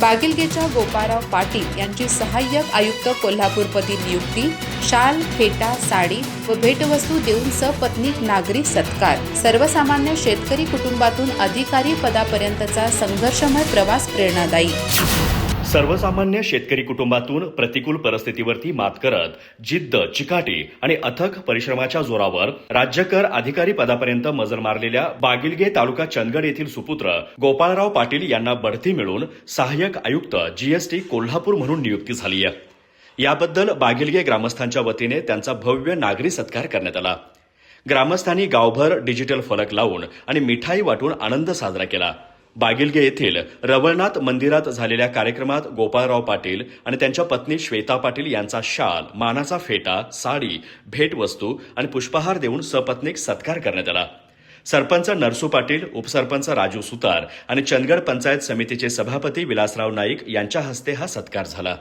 बागिलगेच्या गोपाळराव पाटील यांची सहाय्यक आयुक्त कोल्हापूरपदी नियुक्ती, शाल, फेटा, साडी व भेटवस्तू देऊन सपत्नीक नागरी सत्कार। सर्वसामान्य शेतकरी कुटुंबातून अधिकारी पदापर्यंतचा संघर्षमय प्रवास प्रेरणादायी। सर्वसामान्य शेतकरी कुटुंबातून प्रतिकूल परिस्थितीवरती मात करत जिद्द, चिकाटी आणि अथक परिश्रमाच्या जोरावर राज्यकर अधिकारी पदापर्यंत मजल मारलेल्या बागिलगे तालुका चंदगड येथील सुपुत्र गोपाळराव पाटील यांना बढती मिळून सहाय्यक आयुक्त जीएसटी कोल्हापूर म्हणून नियुक्ती झाली आहे। याबद्दल बागिलगे ग्रामस्थांच्या वतीने त्यांचा भव्य नागरी सत्कार करण्यात आला। ग्रामस्थांनी गावभर डिजिटल फलक लावून आणि मिठाई वाटून आनंद साजरा केला। बागिलगे येथील रवळनाथ मंदिरात झालेल्या कार्यक्रमात गोपाळराव पाटील आणि त्यांच्या पत्नी श्वेता पाटील यांचा शाल, मानाचा फेटा, साडी, भेटवस्तू आणि पुष्पहार देऊन सपत्नीक सत्कार करण्यात आला। सरपंच नरसू पाटील, उपसरपंच राजू सुतार आणि चंदगड पंचायत समितीचे सभापती विलासराव नाईक यांच्या हस्ते हा सत्कार झाला।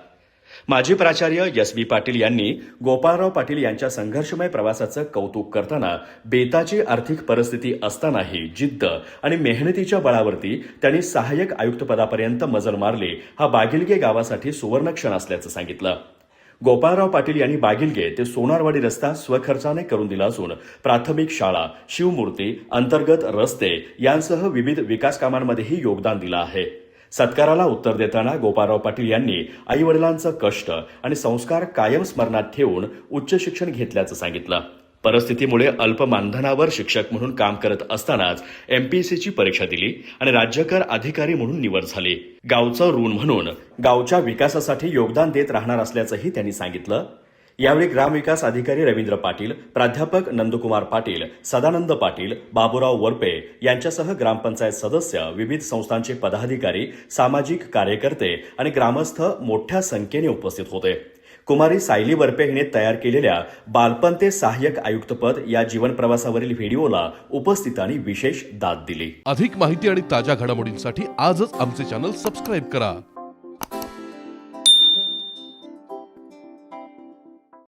माजी प्राचार्य एस.बी. पाटील यांनी गोपाळराव पाटील यांच्या संघर्षमय प्रवासाचं कौतुक करताना बेताची आर्थिक परिस्थिती असतानाही जिद्द आणि मेहनतीच्या बळावरती त्यांनी सहाय्यक आयुक्त पदापर्यंत मजल मारली, हा बागिलगे गावासाठी सुवर्णक्षण असल्याचं सांगितलं। गोपाळराव पाटील यांनी बागिलगे ते सोनारवाडी रस्ता स्वखर्चाने करून दिला असून प्राथमिक शाळा, शिवमूर्ती, अंतर्गत रस्ते यांसह विविध विकास कामांमध्येही योगदान दिलं आहे। सत्काराला उत्तर देताना गोपाळराव पाटील यांनी आईवडिलांचं कष्ट आणि संस्कार कायम स्मरणात ठेवून उच्च शिक्षण घेतल्याचं सांगितलं। परिस्थितीमुळे अल्प मानधनावर शिक्षक म्हणून काम करत असतानाच एमपीएससीची परीक्षा दिली आणि राज्यकर अधिकारी म्हणून निवड झाली। गावचं ऋण म्हणून गावच्या विकासासाठी योगदान देत राहणार असल्याचंही त्यांनी सांगितलं। यावेळी ग्रामविकास अधिकारी रवींद्र पाटील, प्राध्यापक नंदकुमार पाटील, सदानंद पाटील, बाबूराव वरपे यांच्यासह ग्रामपंचायत सदस्य, विविध संस्थांचे पदाधिकारी, सामाजिक कार्यकर्ते आणि ग्रामस्थ मोठ्या संख्येने उपस्थित होते। कुमारी सायली वरपे हिने तयार केलेल्या बालपण ते सहाय्यक आयुक्तपद या जीवन प्रवासावरील व्हिडिओला उपस्थितांनी विशेष दाद दिली। अधिक माहिती आणि ताज्या घडामोडींसाठी आजच आमचे चॅनल सबस्क्राईब करा।